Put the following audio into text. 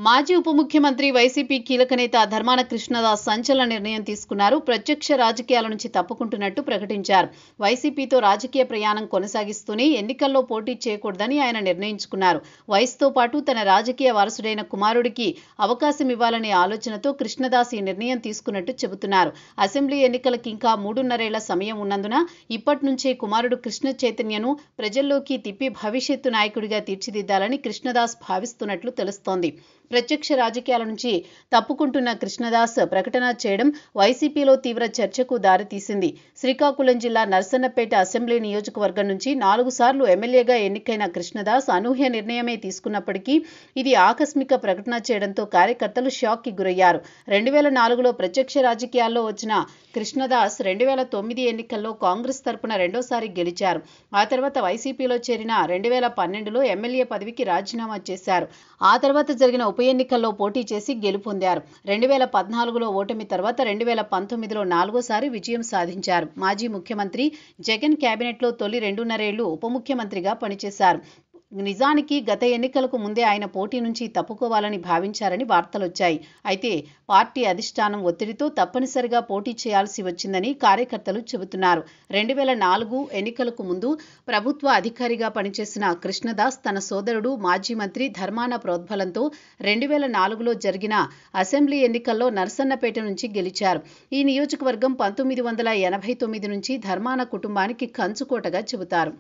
మాజీ ఉప ముఖ్యమంత్రి వైసీపీ కీలక నేత ధర్మాన కృష్ణదాస్ సంచలన నిర్ణయం తీసుకున్నారు. ప్రత్యక్ష రాజకీయాల నుంచి తప్పుకుంటున్నట్టు ప్రకటించారు. వైసీపీతో రాజకీయ ప్రయాణం కొనసాగిస్తూనే ఎన్నికల్లో పోటీ చేయకూడదని ఆయన నిర్ణయించుకున్నారు. వయసుతో పాటు తన రాజకీయ వారసుడైన కుమారుడికి అవకాశం ఇవ్వాలనే ఆలోచనతో కృష్ణదాస్ ఈ నిర్ణయం తీసుకున్నట్టు చెబుతున్నారు. అసెంబ్లీ ఎన్నికలకు ఇంకా 3.5 సమయం ఉన్నందున ఇప్పటి నుంచే కుమారుడు కృష్ణ చైతన్యను ప్రజల్లోకి తిప్పి భవిష్యత్తు నాయకుడిగా తీర్చిదిద్దాలని కృష్ణదాస్ భావిస్తున్నట్లు తెలుస్తోంది. ప్రత్యక్ష రాజకీయాల నుంచి తప్పుకుంటున్న కృష్ణదాస్ ప్రకటన చేయడం వైసీపీలో తీవ్ర చర్చకు దారితీసింది. శ్రీకాకుళం జిల్లా నర్సన్నపేట అసెంబ్లీ నియోజకవర్గం నుంచి 4 సార్లు ఎమ్మెల్యేగా ఎన్నికైన కృష్ణదాస్ అనూహ్య నిర్ణయమే తీసుకున్నప్పటికీ ఇది ఆకస్మిక ప్రకటన చేయడంతో కార్యకర్తలు షాక్కి గురయ్యారు. 2004లో ప్రత్యక్ష రాజకీయాల్లో వచ్చిన కృష్ణదాస్ 2009 ఎన్నికల్లో కాంగ్రెస్ తరపున రెండోసారి గెలిచారు. ఆ తర్వాత వైసీపీలో చేరిన 2012లో ఎమ్మెల్యే పదవికి రాజీనామా చేశారు. ఆ తర్వాత జరిగిన ఉప ఎన్నికల్లో పోటీ చేసి గెలుపొందారు. 2014లో ఓటమి తర్వాత 2019లో 4వసారి విజయం సాధించారు. మాజీ ముఖ్యమంత్రి జగన్ కేబినెట్లో తొలి 2.5 ఏళ్లు ఉప ముఖ్యమంత్రిగా పనిచేశారు. నిజానికి గత ఎన్నికలకు ముందే ఆయన పోటీ నుంచి తప్పుకోవాలని భావించారని వార్తలొచ్చాయి. అయితే పార్టీ అధిష్టానం ఒత్తిడితో తప్పనిసరిగా పోటీ చేయాల్సి వచ్చిందని కార్యకర్తలు చెబుతున్నారు. 2004 ఎన్నికలకు ముందు ప్రభుత్వ అధికారిగా పనిచేసిన కృష్ణదాస్ తన సోదరుడు మాజీ మంత్రి ధర్మాన ప్రోద్బలంతో 2004లో జరిగిన అసెంబ్లీ ఎన్నికల్లో నర్సన్నపేట నుంచి గెలిచారు. ఈ నియోజకవర్గం 1989 నుంచి ధర్మాన కుటుంబానికి కంచుకోటగా చెబుతారు.